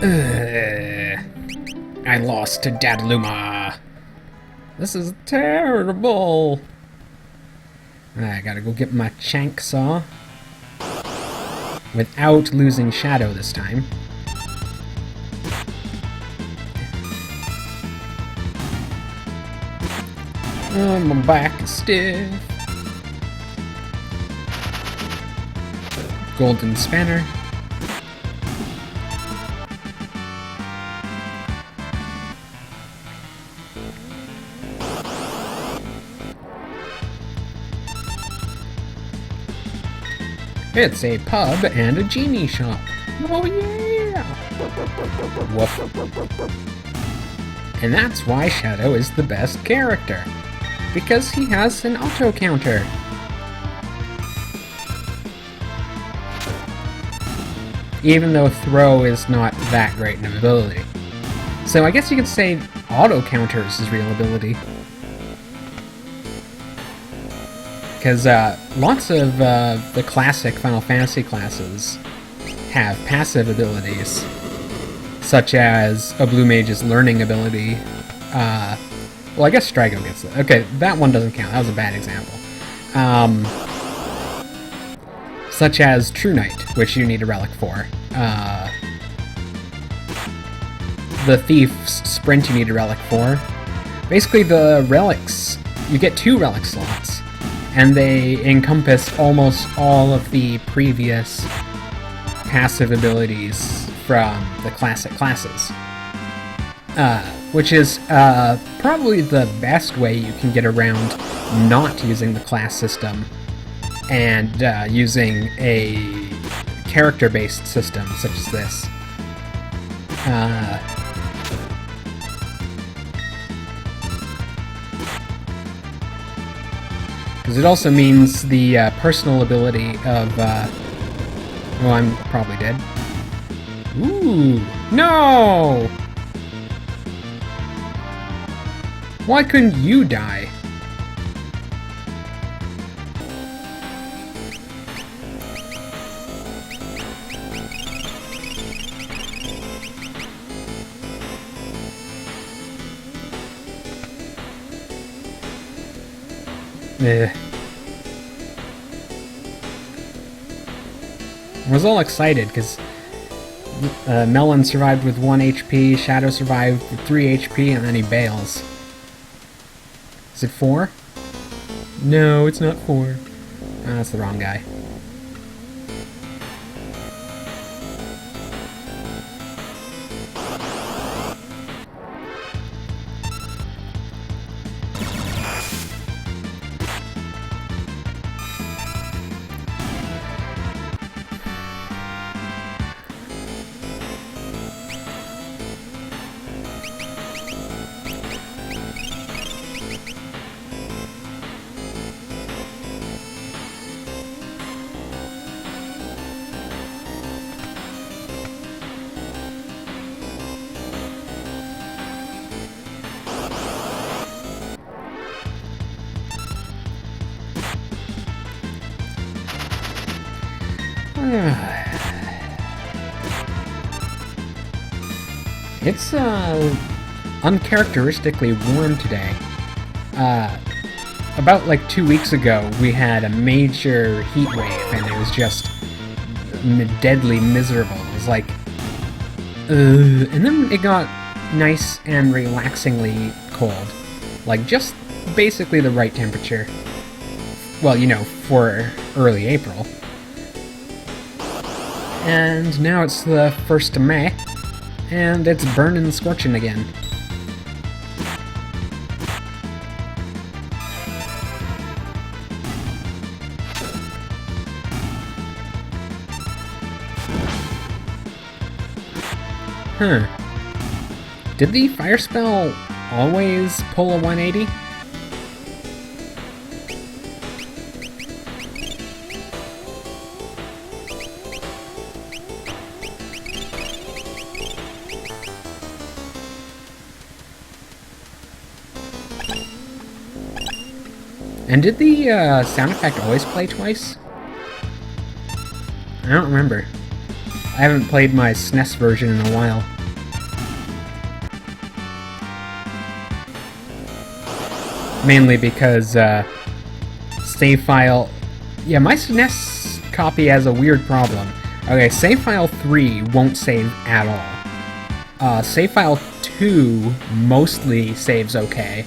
I lost to Dadaluma. This is terrible. I gotta go get my Chank Saw. Without losing Shadow this time. Oh, my back is stiff. Golden Spanner. It's a pub and a genie shop. Oh yeah! Woof. And that's why Shadow is the best character. Because he has an auto counter. Even though Throw is not that great an ability. So I guess you could say auto counter is his real ability. Because lots of the classic Final Fantasy classes have passive abilities, such as a Blue Mage's learning ability. Well, I guess Strigo gets it. Okay, that one doesn't count. That was a bad example. Such as True Knight, which you need a relic for. The Thief's Sprint you need a relic for. Basically, the relics, you get 2 relic slots, and they encompass almost all of the previous passive abilities from the classic classes. Which is probably the best way you can get around not using the class system and using a character-based system such as this. Because it also means the personal ability of... oh, I'm probably dead. Ooh! No! Why couldn't you die? I was all excited because Melon survived with 1 HP, Shadow survived with 3 HP, and then he bails. Is it 4? No, it's not 4. Oh, that's the wrong guy. It's uncharacteristically warm today. About like 2 weeks ago, we had a major heat wave, and it was just deadly miserable. It was like, and then it got nice and relaxingly cold, like just basically the right temperature. Well, you know, for early April. And now it's the 1st of May, and it's burning and scorching again. Huh. Did the fire spell always pull a 180? And did the sound effect always play twice? I don't remember. I haven't played my SNES version in a while. Mainly because, save file... Yeah, my SNES copy has a weird problem. Okay, save file 3 won't save at all. Save file 2 mostly saves okay.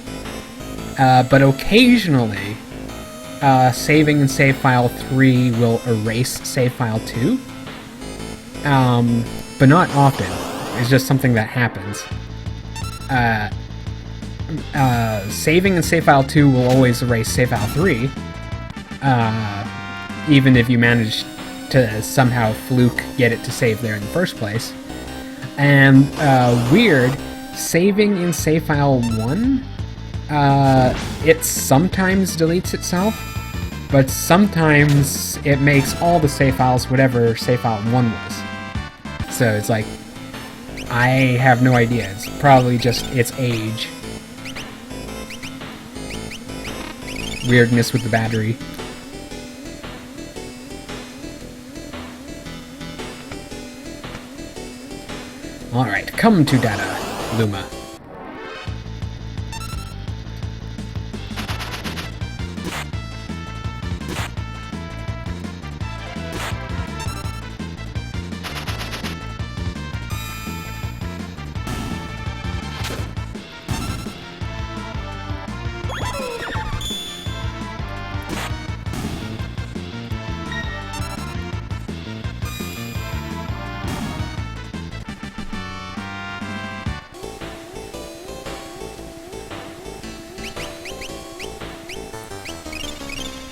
But occasionally, saving in save file 3 will erase save file 2. But not often. It's just something that happens. Saving in save file 2 will always erase save file 3. Even if you manage to somehow fluke get it to save there in the first place. And, weird, saving in save file 1, it sometimes deletes itself, but sometimes it makes all the save files whatever save file 1 was. So it's like, I have no idea. It's probably just its age. Weirdness with the battery. Alright, come to data, Luma.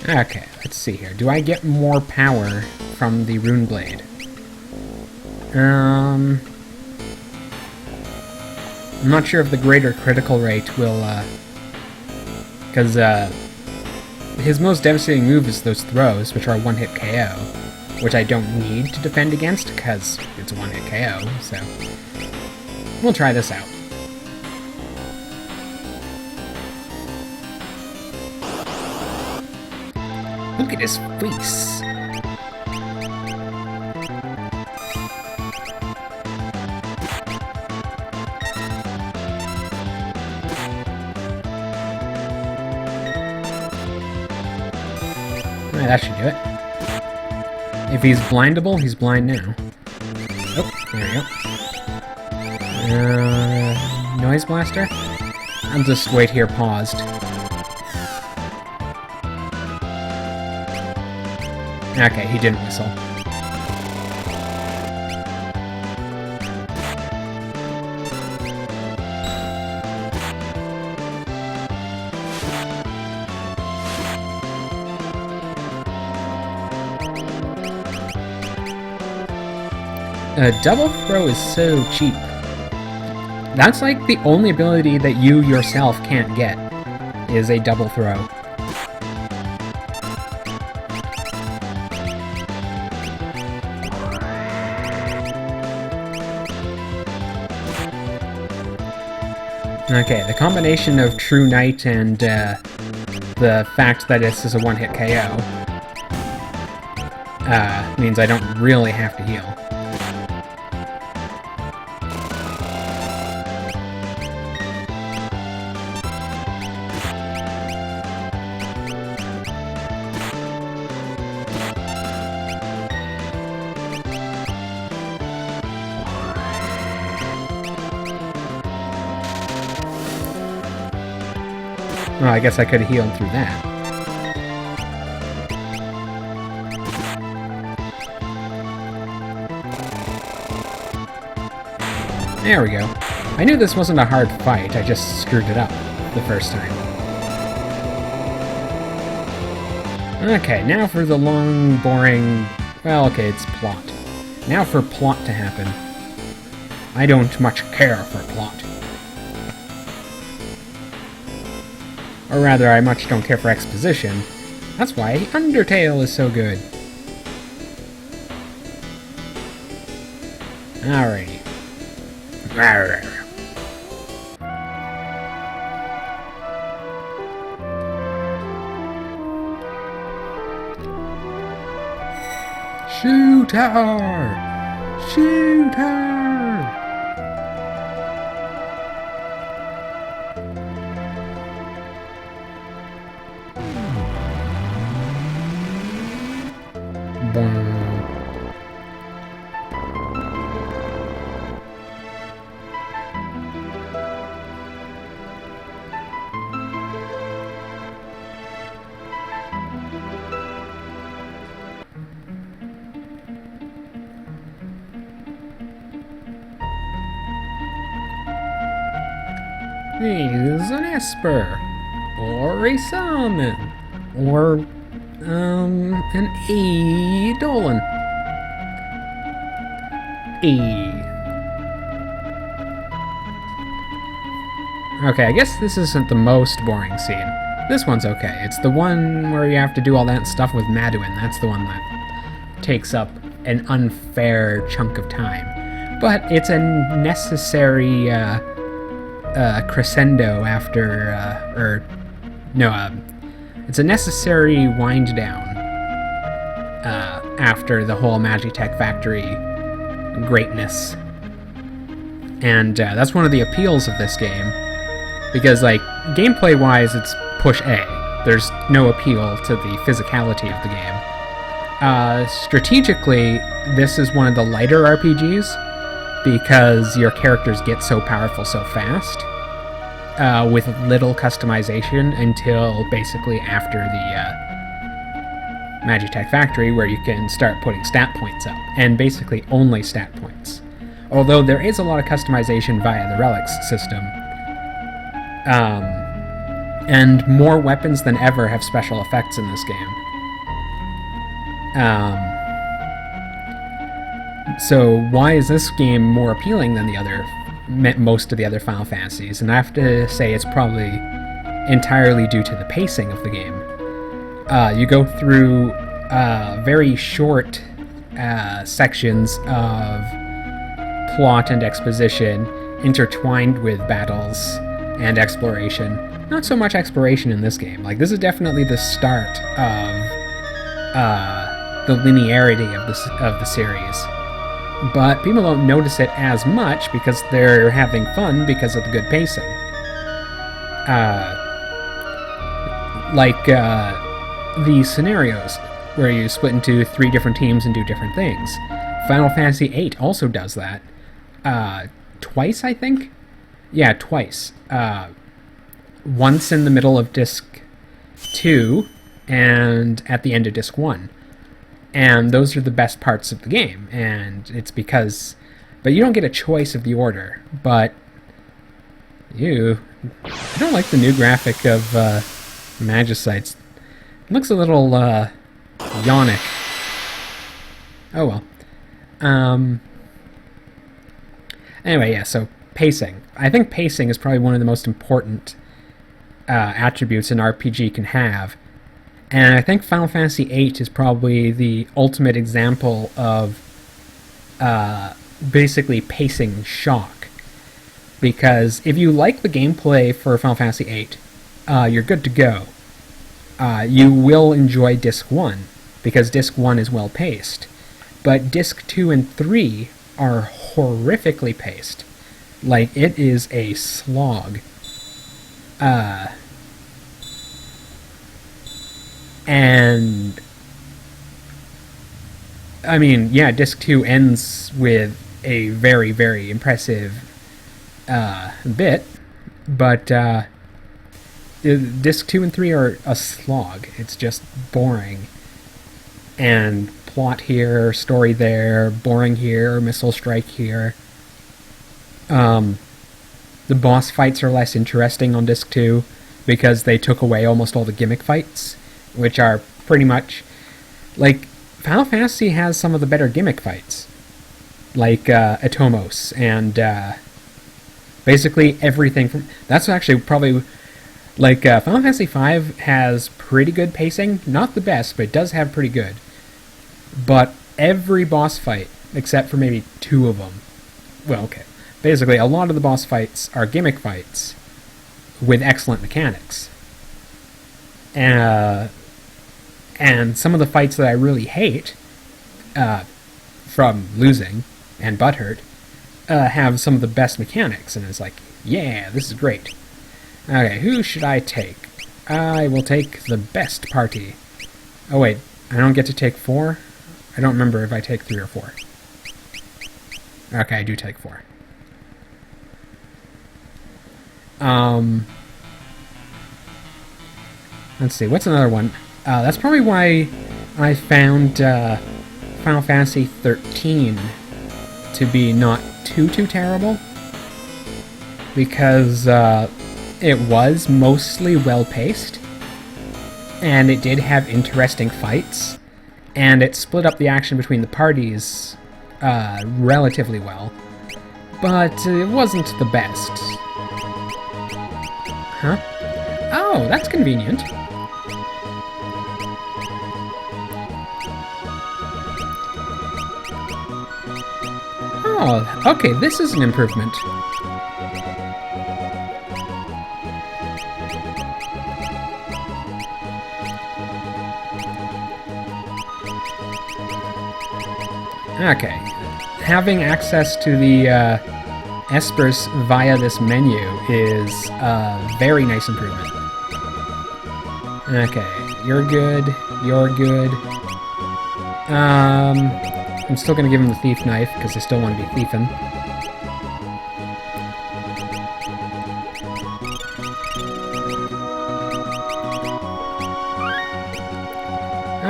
Okay, let's see here. Do I get more power from the Rune Blade? I'm not sure if the greater critical rate will, because, his most devastating move is those throws, which are a one-hit KO, which I don't need to defend against, because it's a one-hit KO, so... We'll try this out. Look at his face! Alright, that should do it. If he's blindable, he's blind now. Oh, there we go. Noise Blaster? I'll just wait here paused. Okay, he didn't whistle. Double throw is so cheap. That's like the only ability that you yourself can't get, is a double throw. Okay, the combination of True Knight and the fact that this is a one-hit KO means I don't really have to heal. Well, I guess I could have healed through that. There we go. I knew this wasn't a hard fight, I just screwed it up the first time. Okay, now for the long, boring... Well, okay, it's plot. Now for plot to happen. I don't much care for plot. Or rather, I much don't care for exposition. That's why Undertale is so good. Alrighty. Shooter! Shoot her! Boom. He's an Esper, or a Salmon, or, an Eidolon. Okay, I guess this isn't the most boring scene. This one's okay. It's the one where you have to do all that stuff with Maduin. That's the one that takes up an unfair chunk of time. But it's a necessary, crescendo after, it's a necessary wind down after the whole Magitech Factory greatness. And that's one of the appeals of this game, because, like, gameplay-wise, it's push A. There's no appeal to the physicality of the game. Strategically, this is one of the lighter RPGs, because your characters get so powerful so fast, with little customization until basically after the Magitech Factory, where you can start putting stat points up, and basically only stat points. Although there is a lot of customization via the relics system, and more weapons than ever have special effects in this game. So why is this game more appealing than most of the other Final Fantasies? And I have to say it's probably entirely due to the pacing of the game. You go through very short sections of plot and exposition intertwined with battles and exploration. Not so much exploration in this game. Like, this is definitely the start of the linearity of the series. But people don't notice it as much because they're having fun because of the good pacing. The scenarios where you split into 3 different teams and do different things. Final Fantasy VIII also does that. Twice, I think? Yeah, twice. Once in the middle of Disc 2 and at the end of Disc 1. And those are the best parts of the game, and it's because... But you don't get a choice of the order, but... I don't like the new graphic of Magicites. It looks a little, yonic. Oh well. Anyway, yeah, so pacing. I think pacing is probably one of the most important attributes an RPG can have. And I think Final Fantasy VIII is probably the ultimate example of basically pacing shock. Because if you like the gameplay for Final Fantasy VIII, you're good to go. You will enjoy Disc 1, because Disc 1 is well paced. But Disc 2 and 3 are horrifically paced. Like, it is a slog. And I mean, yeah, Disc 2 ends with a very, very impressive bit, but Disc 2 and 3 are a slog. It's just boring. And plot here, story there, boring here, missile strike here. The boss fights are less interesting on Disc 2 because they took away almost all the gimmick fights, which are pretty much... Like, Final Fantasy has some of the better gimmick fights. Like, Atomos, and basically everything from... That's actually probably... Like, Final Fantasy V has pretty good pacing. Not the best, but it does have pretty good. But every boss fight, except for maybe 2 of them... Well, okay. Basically, a lot of the boss fights are gimmick fights with excellent mechanics. And some of the fights that I really hate from losing and Butthurt have some of the best mechanics, and it's like, yeah, this is great. Okay, who should I take? I will take the best party. Oh wait, I don't get to take 4? I don't remember if I take 3 or 4. Okay, I do take 4. Let's see, what's another one? That's probably why I found Final Fantasy 13 to be not too terrible. Because it was mostly well-paced, and it did have interesting fights, and it split up the action between the parties relatively well, but it wasn't the best. Huh? Oh, that's convenient. Oh, okay, this is an improvement. Okay, having access to the espers via this menu is a very nice improvement. Okay, you're good, you're good. I'm still gonna give him the thief knife, because I still want to be thiefing.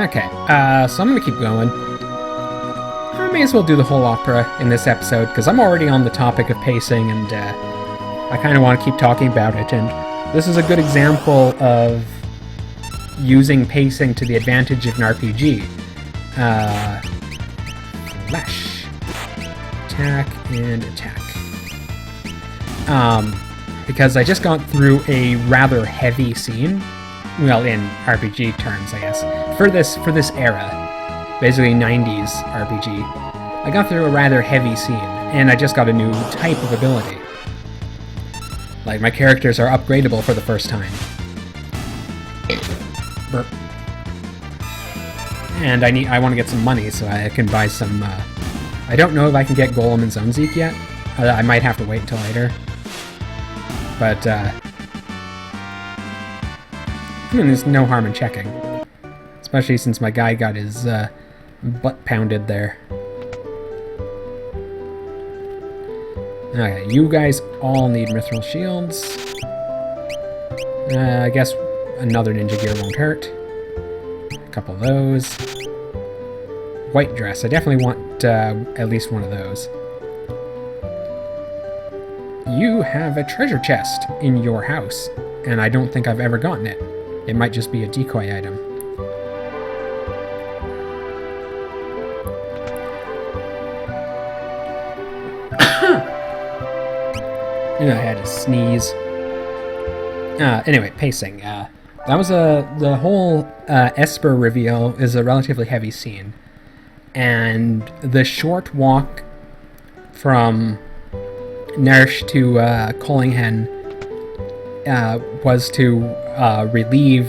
Okay, so I'm gonna keep going. I may as well do the whole opera in this episode, because I'm already on the topic of pacing, and I kind of want to keep talking about it, and this is a good example of using pacing to the advantage of an RPG. Flash. Attack and attack. Because I just got through a rather heavy scene, well, in RPG terms, I guess, for this era. Basically 90s RPG. I got through a rather heavy scene, and I just got a new type of ability. Like, my characters are upgradable for the first time. Burp. And I want to get some money so I can buy some, I don't know if I can get Golem and Zonezeek yet. I might have to wait until later. But, there's no harm in checking. Especially since my guy got his, butt pounded there. Okay, you guys all need mithril shields. I guess another ninja gear won't hurt. A couple of those. White dress, I definitely want at least one of those. You have a treasure chest in your house, and I don't think I've ever gotten it. It might just be a decoy item. I had to sneeze. Anyway, pacing. That was the whole Esper reveal is a relatively heavy scene. And the short walk from Nersh to Collinghen was to relieve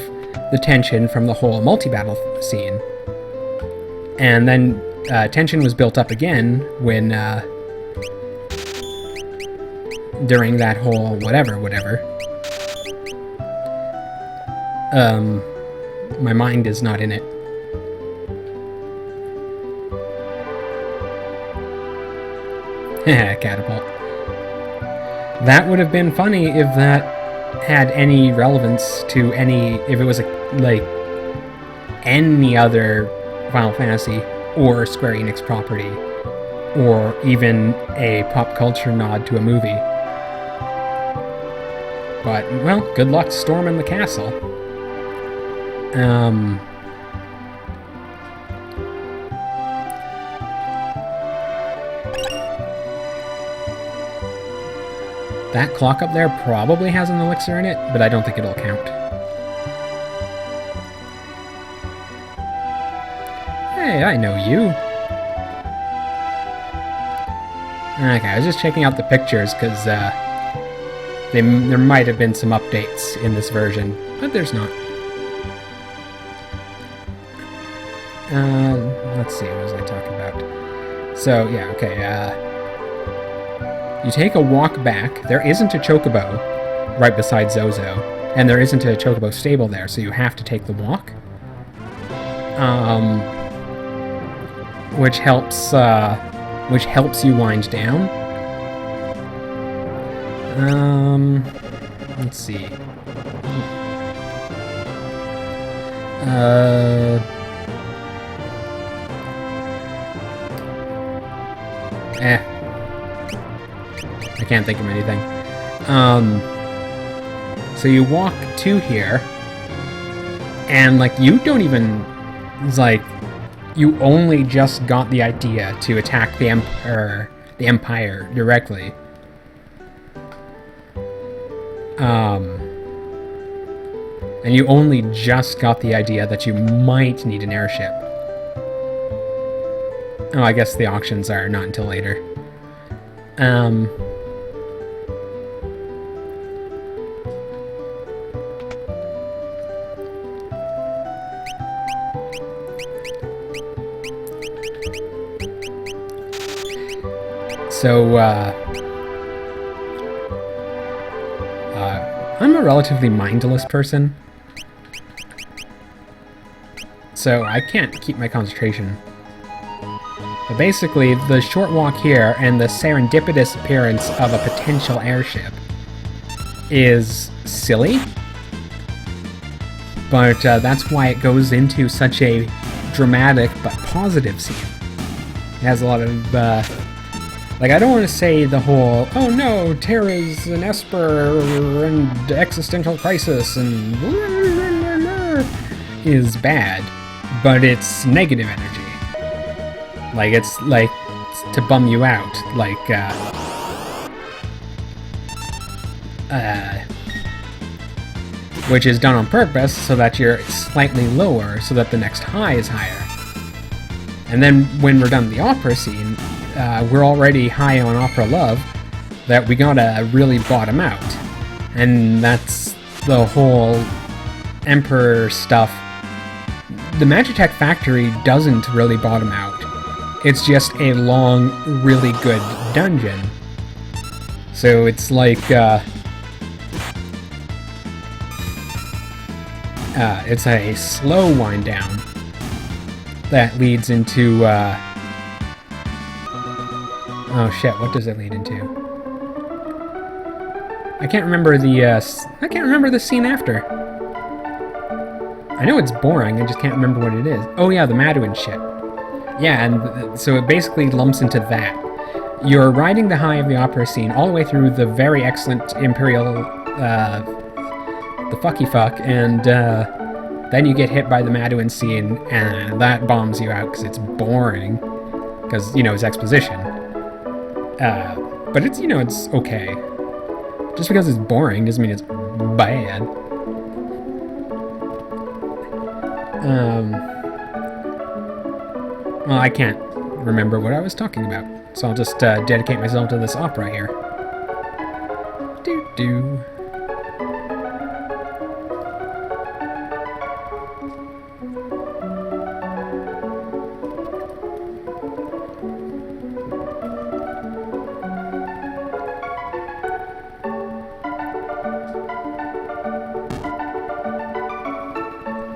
the tension from the whole multi-battle scene. And then tension was built up again when during that whole whatever. My mind is not in it. Catapult. That would have been funny if that had any relevance to if it was like any other Final Fantasy or Square Enix property, or even a pop culture nod to a movie. But, well, good luck storming the castle. That clock up there probably has an elixir in it, but I don't think it'll count. Hey, I know you. Okay, I was just checking out the pictures, because, there might have been some updates in this version, but there's not. Let's see, what was I talking about? So, yeah, okay, you take a walk back. There isn't a chocobo right beside Zozo, and there isn't a chocobo stable there, so you have to take the walk. Which helps you wind down. Let's see. I can't think of anything. So you walk to here, and, like, you don't even, like, you only just got the idea to attack the Empire directly. And you only just got the idea that you might need an airship. Oh, I guess the auctions are not until later. So, I'm a relatively mindless person, so I can't keep my concentration. But basically, the short walk here and the serendipitous appearance of a potential airship is silly, but that's why it goes into such a dramatic but positive scene. It has a lot of, like, I don't want to say the whole, oh no, Terra's an Esper and existential crisis and is bad, but it's negative energy. Like, it's like to bum you out, like, which is done on purpose so that you're slightly lower so that the next high is higher. And then when we're done the opera scene, we're already high on opera love, that we gotta really bottom out. And that's the whole Emperor stuff. The Magitech Factory doesn't really bottom out. It's just a long, really good dungeon. So it's like, it's a slow wind down that leads into, oh shit, what does it lead into? I can't remember the scene after. I know it's boring, I just can't remember what it is. Oh yeah, the Maduin shit. Yeah, and so it basically lumps into that. You're riding the high of the opera scene all the way through the very excellent Imperial, the fucky fuck, and then you get hit by the Maduin scene, and that bombs you out because it's boring. Because, you know, it's exposition. But it's, you know, it's okay. Just because it's boring doesn't mean it's bad. Well, I can't remember what I was talking about, so I'll just dedicate myself to this opera here. Doo-doo.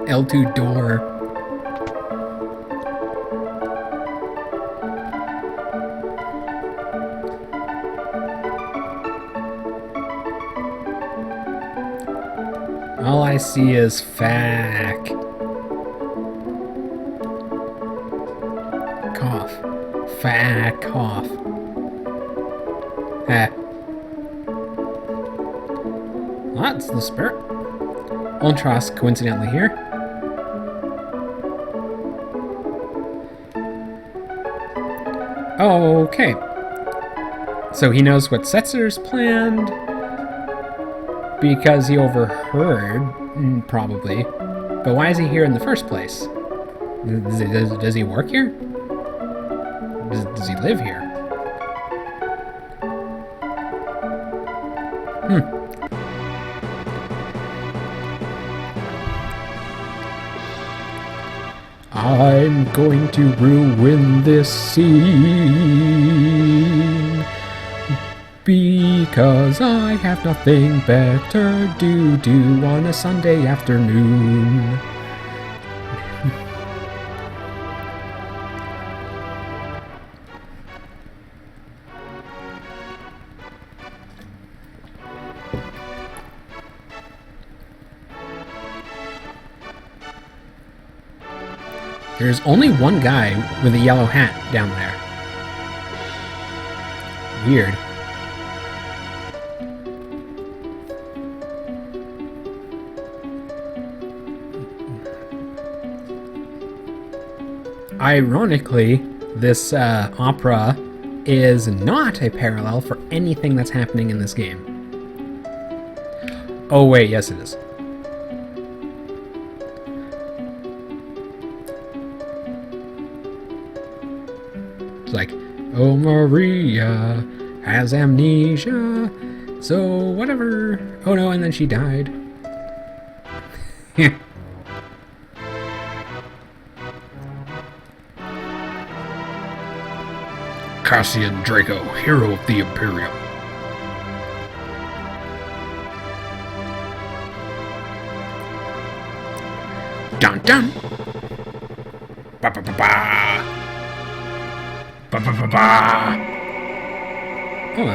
L2 door. All I see is fack. Cough. Fack cough. Eh. That's the spirit. Ultras coincidentally here. Oh, okay. So he knows what Setzer's planned because he overheard, probably. But why is he here in the first place? Does he work here? Does he live here? I'm going to ruin this scene because I have nothing better to do on a Sunday afternoon. There's only one guy with a yellow hat down there. Weird. Ironically, this opera is not a parallel for anything that's happening in this game. Oh wait, yes it is. It's like, oh, Maria has amnesia, so whatever. Oh no, and then she died. Cassian Draco, hero of the Imperium. Dun dun! Ba ba ba ba! Ba ba ba ba! Oh,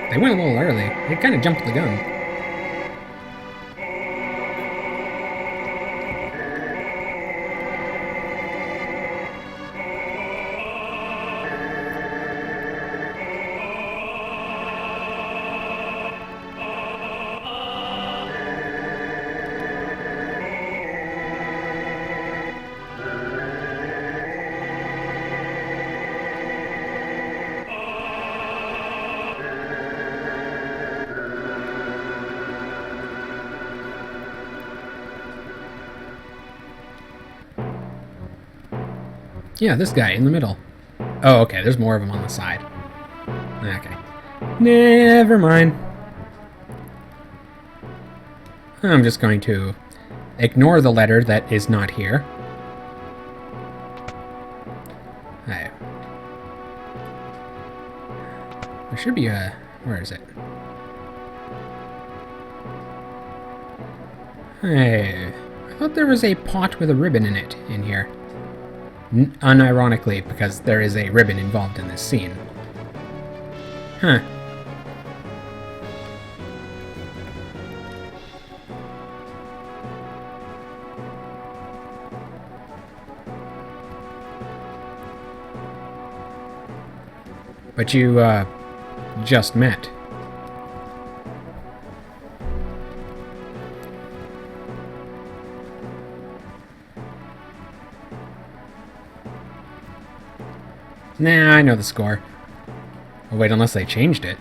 they went a little early. They kind of jumped the gun. Yeah, this guy in the middle. Oh, okay, there's more of them on the side. Okay. Never mind. I'm just going to ignore the letter that is not here. Hey. There should be a... Where is it? Hey. I thought there was a pot with a ribbon in it in here. Unironically, because there is a ribbon involved in this scene. Huh. But you, just met. Nah, I know the score. Oh, wait, unless they changed it.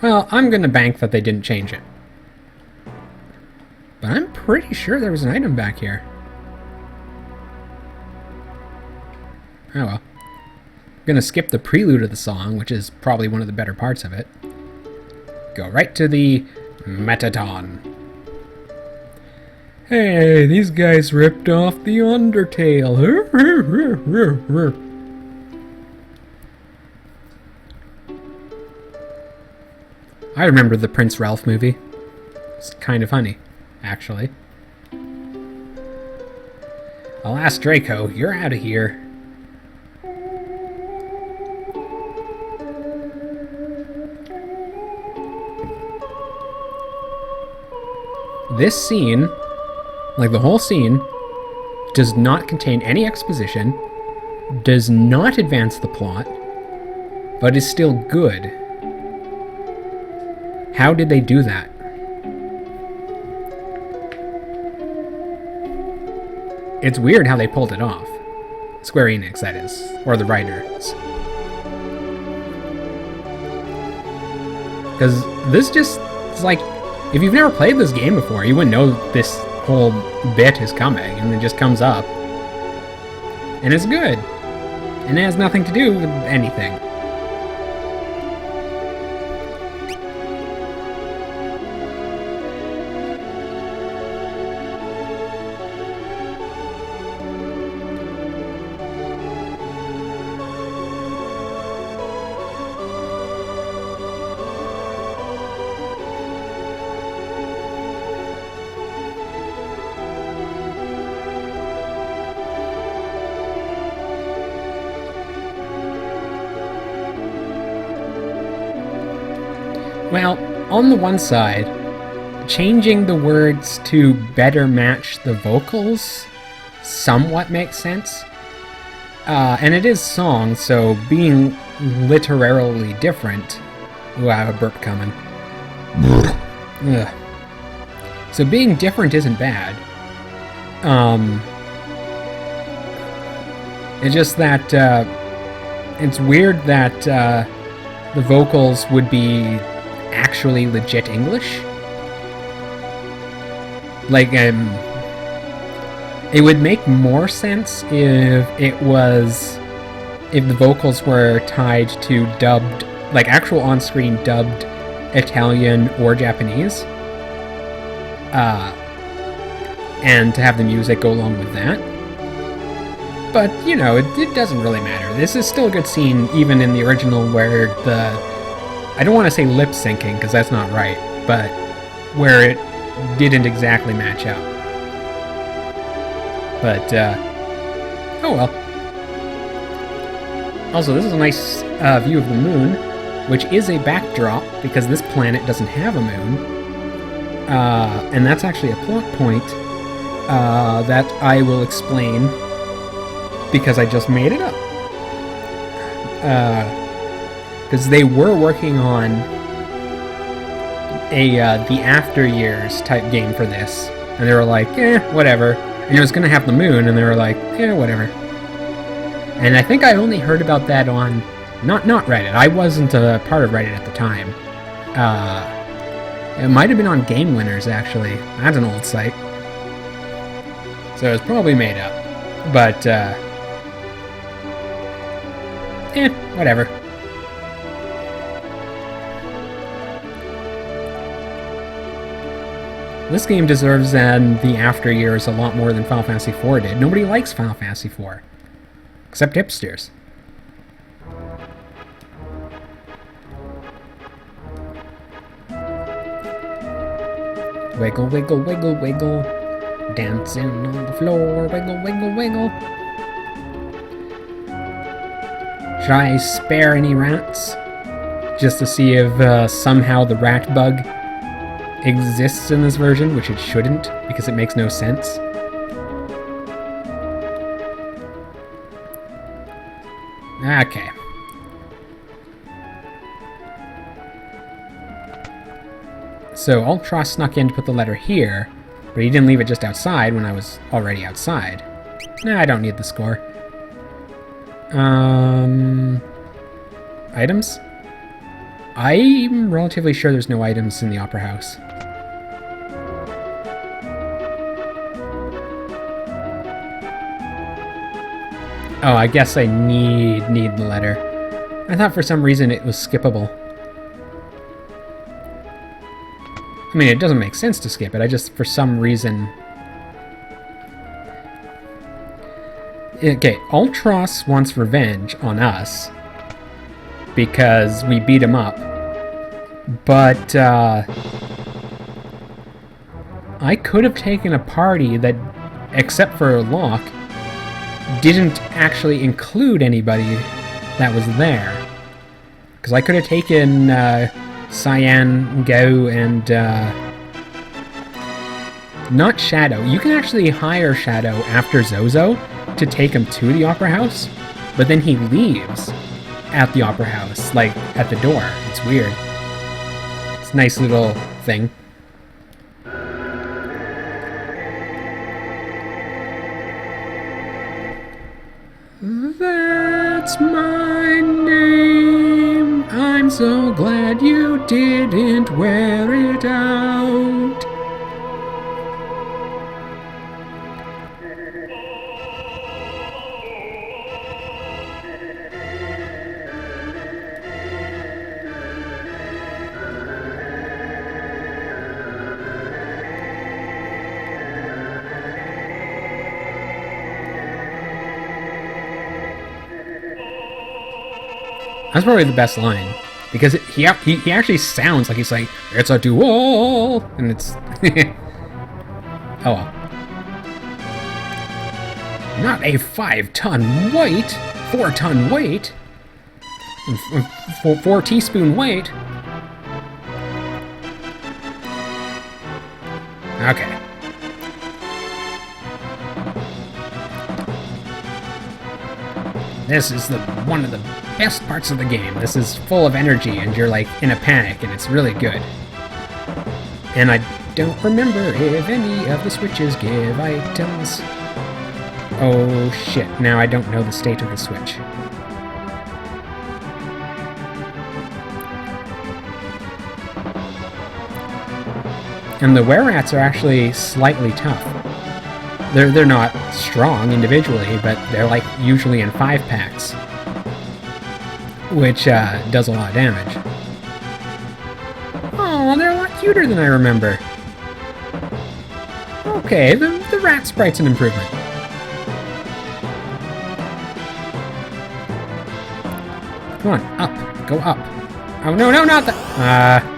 Well, I'm gonna bank that they didn't change it. But I'm pretty sure there was an item back here. Oh well. I'm gonna skip the prelude of the song, which is probably one of the better parts of it. Go right to the Metaton. Hey, these guys ripped off the Undertale. I remember the Prince Ralph movie. It's kind of funny, actually. Alas, Draco, you're out of here. This scene, like the whole scene, does not contain any exposition, does not advance the plot, but is still good. How did they do that? It's weird how they pulled it off. Square Enix, that is. Or the writers. Because this just, it's like, if you've never played this game before, you wouldn't know this whole bit is coming, and it just comes up. And it's good. And it has nothing to do with anything. Well, on the one side, changing the words to better match the vocals somewhat makes sense. And it is song, so being literally different... Ooh, I have a burp coming. Ugh. So being different isn't bad. It's just that it's weird that the vocals would be actually legit English. Like, it would make more sense if the vocals were tied to dubbed, like actual on-screen dubbed Italian or Japanese. And to have the music go along with that. But, you know, it doesn't really matter. This is still a good scene, even in the original, where I don't want to say lip syncing, because that's not right, but where it didn't exactly match up. But, oh well. Also, this is a nice view of the moon, which is a backdrop, because this planet doesn't have a moon. And that's actually a plot point that I will explain, because I just made it up. Because they were working on the After Years type game for this, and they were like, whatever. And it was going to have the moon, and they were like, whatever. And I think I only heard about that on not Reddit. I wasn't a part of Reddit at the time. It might have been on Game Winners, actually. That's an old site. So it was probably made up. But whatever. This game deserves the After Years a lot more than Final Fantasy IV did. Nobody likes Final Fantasy IV. Except hipsters. Wiggle, wiggle, wiggle, wiggle. Dancing on the floor. Wiggle, wiggle, wiggle. Should I spare any rants? Just to see if somehow the rat bug exists in this version, which it shouldn't, because it makes no sense. Okay. So Ultra snuck in to put the letter here, but he didn't leave it just outside when I was already outside. Nah, I don't need the score. Items? I'm relatively sure there's no items in the Opera House. Oh, I guess I need the letter. I thought for some reason it was skippable. I mean, it doesn't make sense to skip it, I just, for some reason... Okay, Ultros wants revenge on us, because we beat him up. But, I could have taken a party that, except for Locke, didn't actually include anybody that was there. Because I could have taken Cyan, Gao, and not Shadow. You can actually hire Shadow after Zozo to take him to the Opera House, but then he leaves at the Opera House, like at the door. It's weird. It's a nice little thing. That's my name. I'm so glad you didn't wear it out. That's probably the best line, because he actually sounds like he's like, it's a duel, and it's... Oh well. Not a 5-ton weight, 4-ton weight, 4 teaspoon weight. Okay. This is one of the best parts of the game. This is full of energy, and you're like in a panic, and it's really good. And I don't remember if any of the switches give items. Oh shit, now I don't know the state of the switch. And the were-rats are actually slightly tough. They're not strong individually, but they're like usually in 5-packs, which does a lot of damage. Oh, they're a lot cuter than I remember. Okay, the rat sprite's an improvement. Come on, up, go up. Oh no, not that.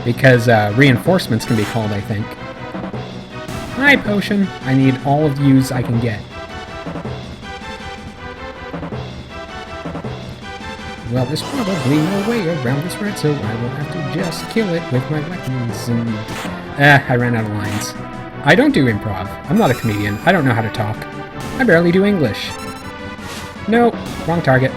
Because reinforcements can be called, I think. Hi, potion. I need all of yous I can get. Well, there's probably no way around this rat, so I will have to just kill it with my weapons and... I ran out of lines. I don't do improv. I'm not a comedian. I don't know how to talk. I barely do English. No, wrong target.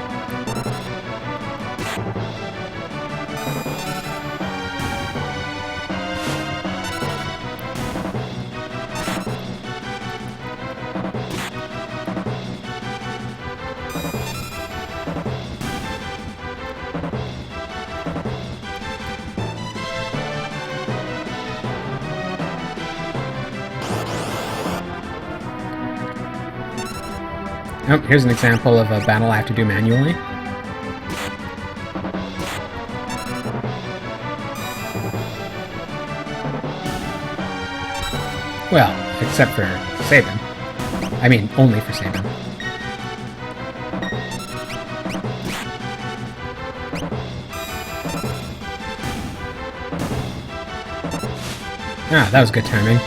Oh, here's an example of a battle I have to do manually. Well, except for saving. I mean, only for saving. Ah, that was good timing.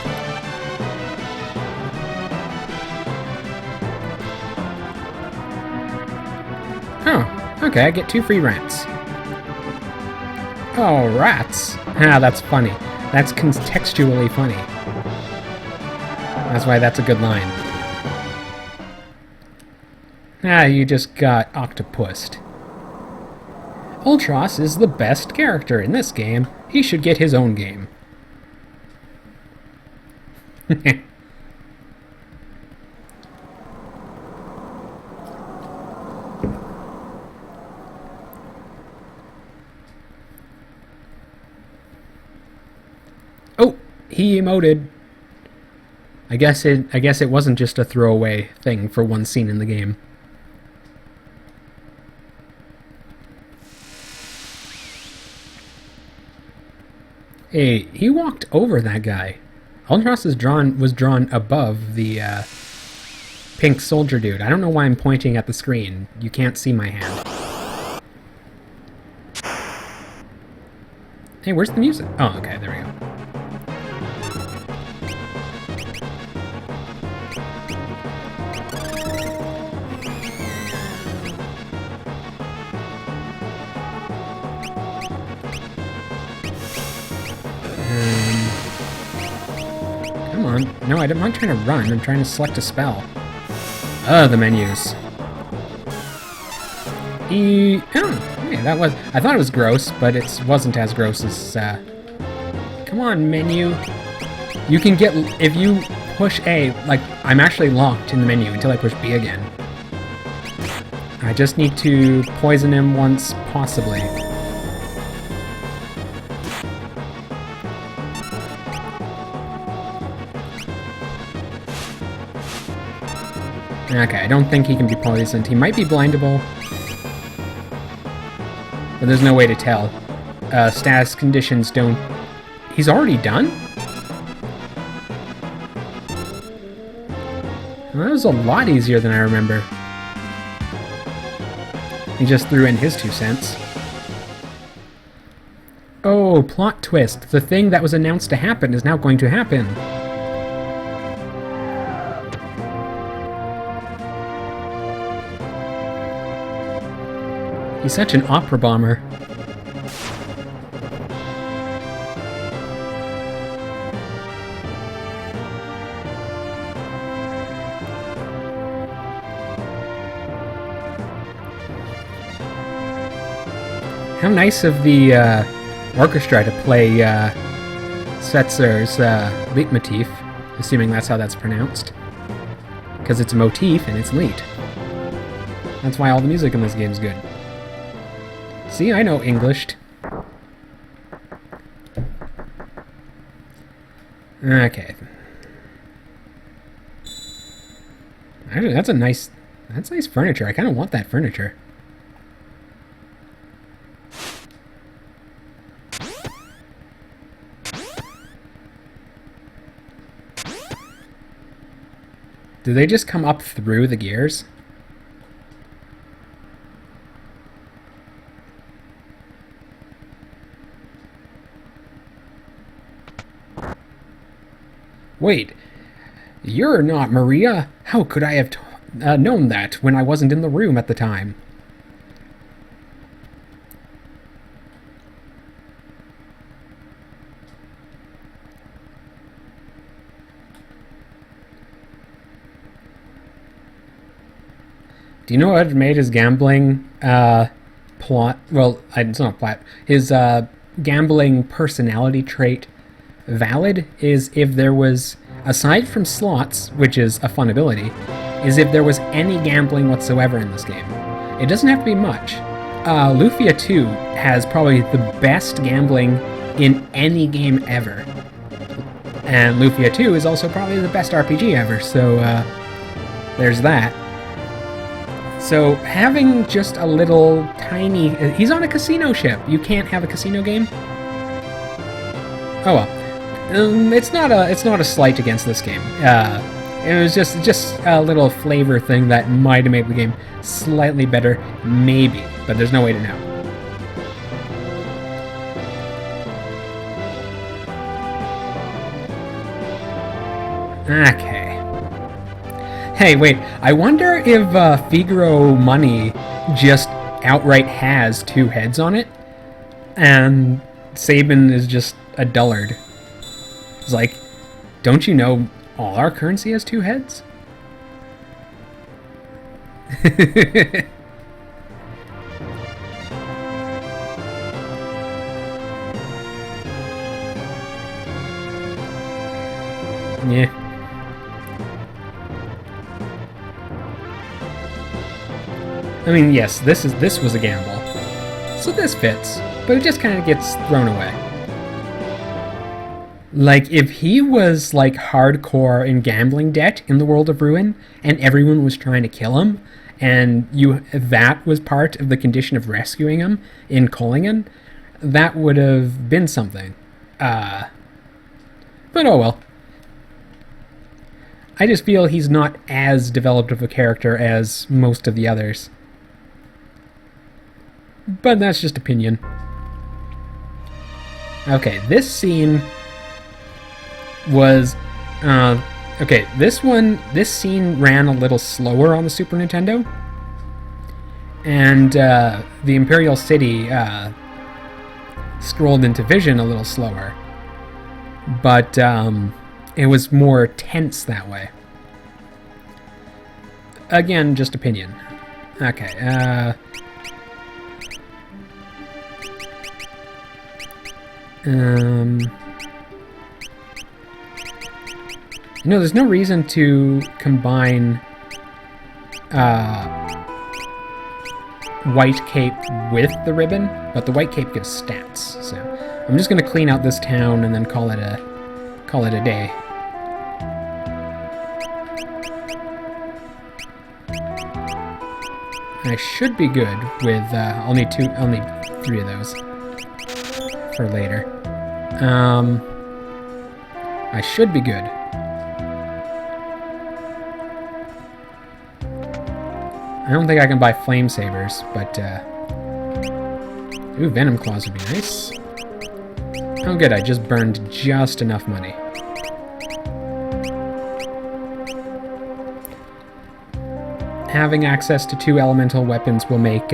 Oh, okay, I get 2 free rants. Oh, rats. Ah, that's funny. That's contextually funny. That's why that's a good line. Ah, you just got octopussed. Ultros is the best character in this game. He should get his own game. Oh, he emoted. I guess it wasn't just a throwaway thing for one scene in the game. Hey, he walked over that guy. Ultros was drawn above the pink soldier dude. I don't know why I'm pointing at the screen. You can't see my hand. Hey, where's the music? Oh, okay, there we go. Come on. No, I'm not trying to run. I'm trying to select a spell. The menus. Oh, hey, that was... I thought it was gross, but it wasn't as gross as, Come on, menu. You can get... If you push A, like, I'm actually locked in the menu until I push B again. I just need to poison him once, possibly. Okay, I don't think he can be poisoned. He might be blindable, but there's no way to tell. Status conditions don't... He's already done? Well, that was a lot easier than I remember. He just threw in his 2 cents. Oh, plot twist. The thing that was announced to happen is now going to happen. He's such an opera bomber. How nice of the orchestra to play Setzer's leitmotif, assuming that's how that's pronounced. Because it's a motif and it's late. That's why all the music in this game is good. See, I know English. Okay. Actually, that's nice furniture. I kind of want that furniture. Do they just come up through the gears? Wait, you're not Maria? How could I have known that when I wasn't in the room at the time? Do you know what made his gambling plot? Well, it's not plot. His gambling personality trait valid is if there was, aside from slots, which is a fun ability, is if there was any gambling whatsoever in this game. It doesn't have to be much. Lufia 2 has probably the best gambling in any game ever. And Lufia 2 is also probably the best RPG ever, so there's that. So having just a little tiny... He's on a casino ship. You can't have a casino game? Oh well. It's not a slight against this game. It was just a little flavor thing that might have made the game slightly better, maybe, but there's no way to know. Okay. Hey, wait, I wonder if Figaro Money just outright has two heads on it, and Sabin is just a dullard. It's like, don't you know all our currency has two heads? Yeah. I mean, yes, this was a gamble. So this fits, but it just kind of gets thrown away. Like, if he was, like, hardcore in gambling debt in the World of Ruin, and everyone was trying to kill him, and that was part of the condition of rescuing him in Kollingen, that would have been something. But oh well. I just feel he's not as developed of a character as most of the others. But that's just opinion. Okay, this scene was... okay, this scene ran a little slower on the Super Nintendo. And the Imperial City scrolled into vision a little slower. But it was more tense that way. Again, just opinion. Okay, you know, there's no reason to combine white cape with the ribbon, but the white cape gives stats. So I'm just gonna clean out this town and then call it a day. I should be good with I'll need 3 of those for later. I should be good. I don't think I can buy flame sabers, but ooh, venom claws would be nice. Oh good, I just burned just enough money. Having access to 2 elemental weapons will make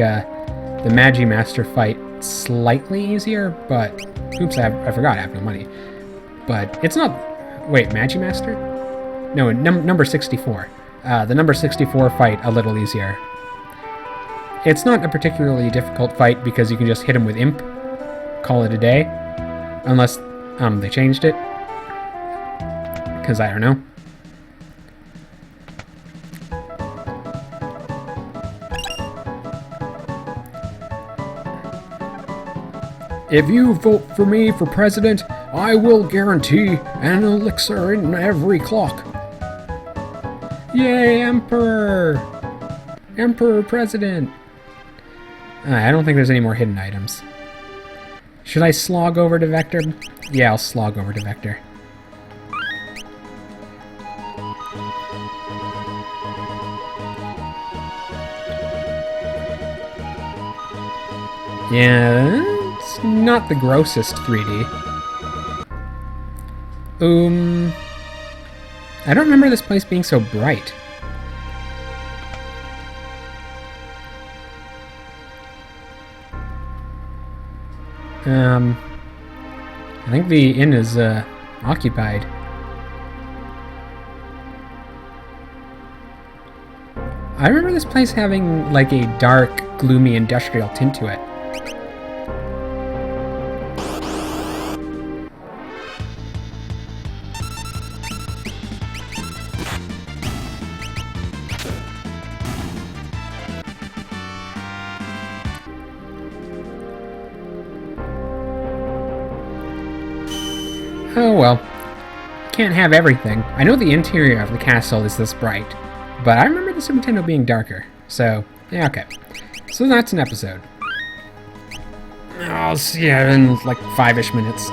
the Magi Master fight slightly easier, but... Oops, I forgot I have no money. But it's not... Wait, Magi Master? No, number 64. The number 64 fight a little easier. It's not a particularly difficult fight because you can just hit him with Imp, call it a day. Unless they changed it. Because I don't know. If you vote for me for president, I will guarantee an elixir in every clock. Yay, Emperor! Emperor President! I don't think there's any more hidden items. Should I slog over to Vector? Yeah, I'll slog over to Vector. Yeah, it's not the grossest 3D. I don't remember this place being so bright. I think the inn is, occupied. I remember this place having, like, a dark, gloomy industrial tint to it. Oh well. Can't have everything. I know the interior of the castle is this bright, but I remember the Super Nintendo being darker. So, yeah, okay. So that's an episode. I'll see you in like 5-ish minutes.